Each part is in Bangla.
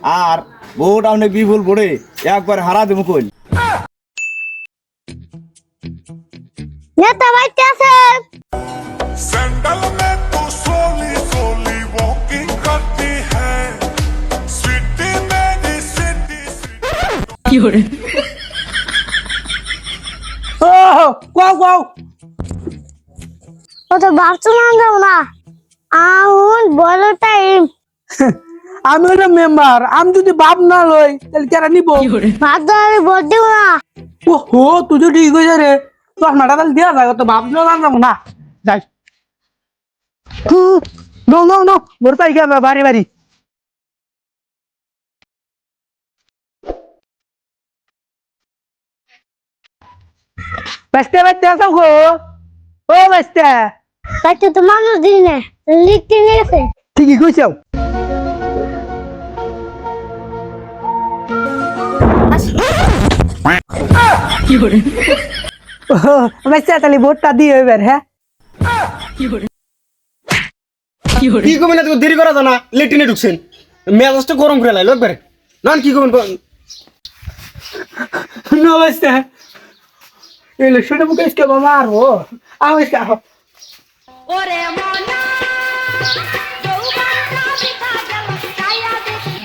আর ভোট আপনি বিপুল ভোটে একবার হারা দেবো কইল। নেতা বাইতে আছে। सैंडल में तू सोली सोली वॉकिंग करती है स्वीटी मेरी सिटी কি hore ও কও ও তো ভাবছো না যাও না আউন বড় টাইম আমি হলো মেম্বার, আমি যদি বাপ না লই তাহলে কেরা নিব? কি hore ভাত ধরে ভোট দিব না। ও হো তুই তো ঠিক হয়েছে রে, তোর মাটা তাহলে দেওয়া যাবে তো বাপ না জানলাম না। যাই নো নো নো মোর পাই গেছে বাড়ি বাড়ি। বাস্তে বাস্তে আসো গো, ও বাস্তে বাইতে তো মানুষ দিন না লিখতে নিয়ে গেছে। ঠিকই কইছাও। কি hore বাস্তে তাহলে ভোটটা দিয়ে এবার। হ্যাঁ কি hore কি hore কি করবেন এত দেরি করা জানা লেট্রিনে ঢুকছেন মেজাজটা গরম করে লাইলো একবারে নান কি করবেন নো বাস্তে ইলেকশনে মুখে ইসকে মারবো আমি ইসকে ওরে মনা যৌবন পিঠা গেল খাইয়া দেখি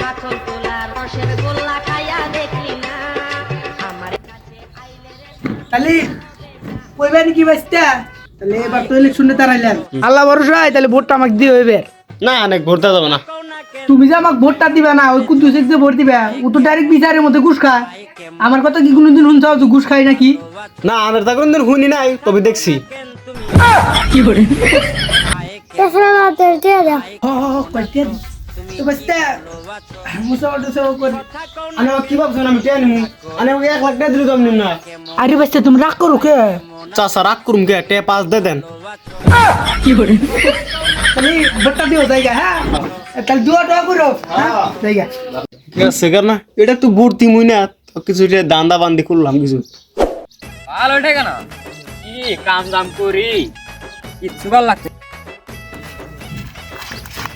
মাখন তোলার রসের গোল্লা খাইয়া দেখি না আমার কাছে আইলে রে তাহলে কইবেন কি বাস্তে? তাহলে এবার তো ইলেকশনে দাঁড়াইলেন, আল্লাহ ভরসায় তাহলে ভোটটা আমাকে দিয়ে হইবে। না অনেক ভোট দেওয়া যাবে না তুমি যে আমাকে ভোটটা দিবে না, ওই কুদ্দুসের যে ভোট দিবে ও তো ডাইরেক্ট বিচারের মধ্যে ঘুষ খায়। আমার কথা কি কোনোদিন শুনছাও তো ঘুষ খাই নাকি? না আমার তা কোনদিন শুনি নাই তবে দেখছি কি hore তেসরা রাতে দিয়ে দাও। কইতে তো বাস্তে মুসা ওটা করে। আমি কি ভাবছেন আমি টেন হুম আমি 1 লাখ টাকা দিলে তো আমি না আরে বাস্তে তুমি রাগ করো কে? চাচা রাগ করুম কে টে পাঁচ দে দেন কি hore তাহলে ভোটটা দিও জায়গা। হ্যাঁ তাহলে দুয়াটা করো। হ্যাঁ জায়গা ঠিক আছে কর না এটা তো বুট দিমুই না তো কিছু এটা দান্দা বান্দি করলাম কিছু ভালো ওঠে কেন কি কাম দাম করি কিচ্ছু ভালো লাগছে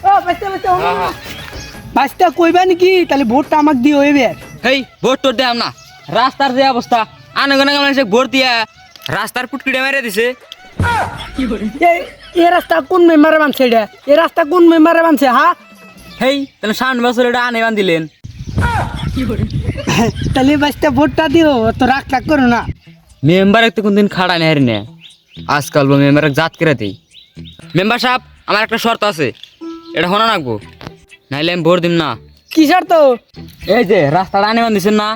ও বাস্তে বাস্তে বাস্তে কইবেন কি তাহলে ভোটটা আমাকে দিয়ে হইবে। হেই ভোট তোর দেম না রাস্তার যে অবস্থা আনগনা মানুষ ভোট দিয়া রাস্তার পুটকিটা মেরে দিছে কি hore এই রাস্তা কোন মেম্বারে বানছে? এটা এই রাস্তা কোন মেম্বারে বানছে? হ্যাঁ হেই তাহলে 60 বছর এটা আনে বান দিলেন কি hore তাহলে বাস্তে ভোটটা দিও, তো রাগ টাগ করো না। মেম্বার একটু কোনদিন খাড়া নেই না আজকাল মেম্বার জাত করে দেই মেম্বার সাহেব আমার একটা শর্ত আছে এটা শোনা রাখবো নাইলে আমি ভোট দিম না কি শর্ত? এই যে রাস্তাটা আনে বান দিছেন না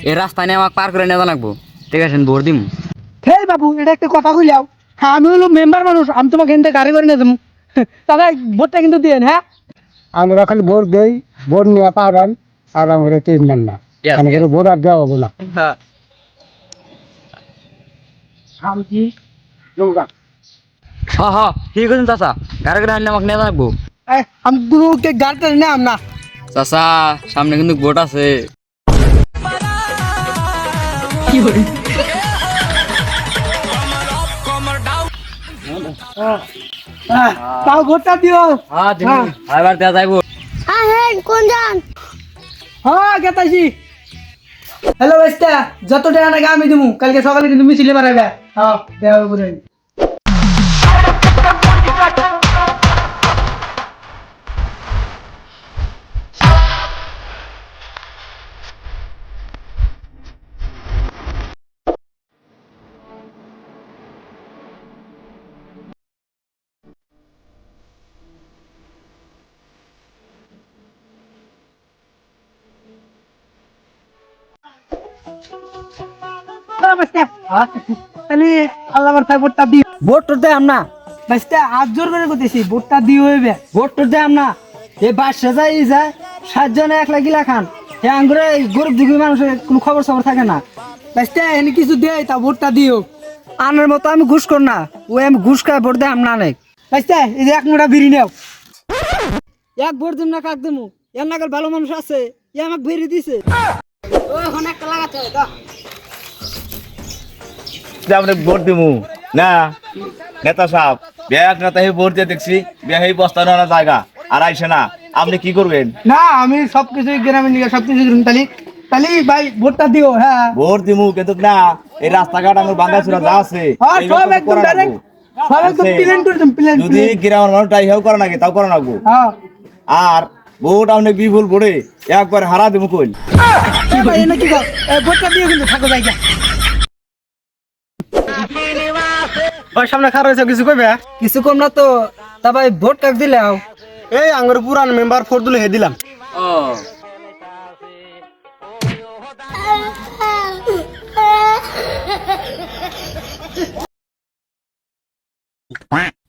এই রাস্তা নিয়ে আমাকে পার করে নেওয়া লাগবো ঠিক আছে আমি ভোট দিম হে বাবু এটা একটা কথা কইলাও। হ্যাঁ আমি হলো মেম্বার মানুষ, আমি তোমাকে এনতে গাড়ি করে নিয়ে যাবো। তাহলে ভোটটা কিন্তু দিয়েন। হ্যাঁ আমরা খালি ভোট দেই, ভোট নিয়ে পারেন আর আমরা চিনবেন না, আমাকে ভোট আর দেওয়া হবো না। হ্যাঁ হ্যাঁ হ্যাঁ ঠিক আছে চাচা গাড়ি করে আনলে আমাকে নেওয়া লাগবো আমি দুকে গাড়িতে নাম না। চাচা সামনে কিন্তু ভোট আছে কি hore তাও ভোটটা দিও। হ্যাঁ এবার দেওয়া যাইবো হ্যাঁ হ্যাঁ কোন যান? হ্যাঁ গেতাছি। হ্যালো বাস্তে যত টাকা লাগে আমি দেবো, কালকে সকালে কিন্তু মিছিলে বাড়াবে। হ্যাঁ দেওয়া হবে। তাহলে আল্লাহ মাথায় ভোটটা দিও। ভোট তোর দেয় না বাস্তে হাত জোর করে করতেছি, ভোটটা দিয়ে হইবে। ভোট তোর দেয় না এই বাসা যায় যায় 7 জনে 1 লাখ গিলা খান এ আঙ্গুরে গরিব দুঃখী মানুষের কোনো খবর সবর থাকে না বাস্তে এনে কিছু দেয় তা ভোটটা দিও। আনার মতো আমি ঘুষ কর না ওই আমি ঘুষ খাই ভোট দেয় না নেই বাস্তে এই যে এক মোটা বিড়ি নাও। এক ভোট দিম না কাক দিমু এর নাগাল ভালো মানুষ আছে এ আমাকে বেরিয়ে দিছে আপনি ভোট দিমু না নেতা সাহেব ব্যাগ নেতা ভোট দিয়ে দেখছি ব্যাগ বস্তা নেওয়ার জায়গা আর আইসে না আপনি কি করবেন? না আমি সবকিছু গ্রামের নিয়ে সবকিছু দিলাম, তালি তালি ভাই ভোটটা দিও। হ্যাঁ ভোট দিমু কিন্তু না, এই রাস্তাঘাট আমার ভাঙাচুরা যা আছে হ্যাঁ এইগুলো সব তো একদম করা ডাইরেক্ট, লাগবো। সব একদম আছে। Plane to plane. যদি গ্রামের মানুষ তাই হেও করা নাকি তাও করা লাগবো। হ্যাঁ আর ভোট আপনি বিপুল ভোটে একবার হারা দেবো কইল। ভাই এনে কি কর, ভোটটা দিও কিন্তু থাকো জায়গা। ওই সামনে খারাপ হয়েছে কিছু কইবে? কিছু কম না তো, তা ভাই ভোট কাক দিলাও? এই আঙ্গুর পুরান মেম্বার ফরদুল হে দিলাম।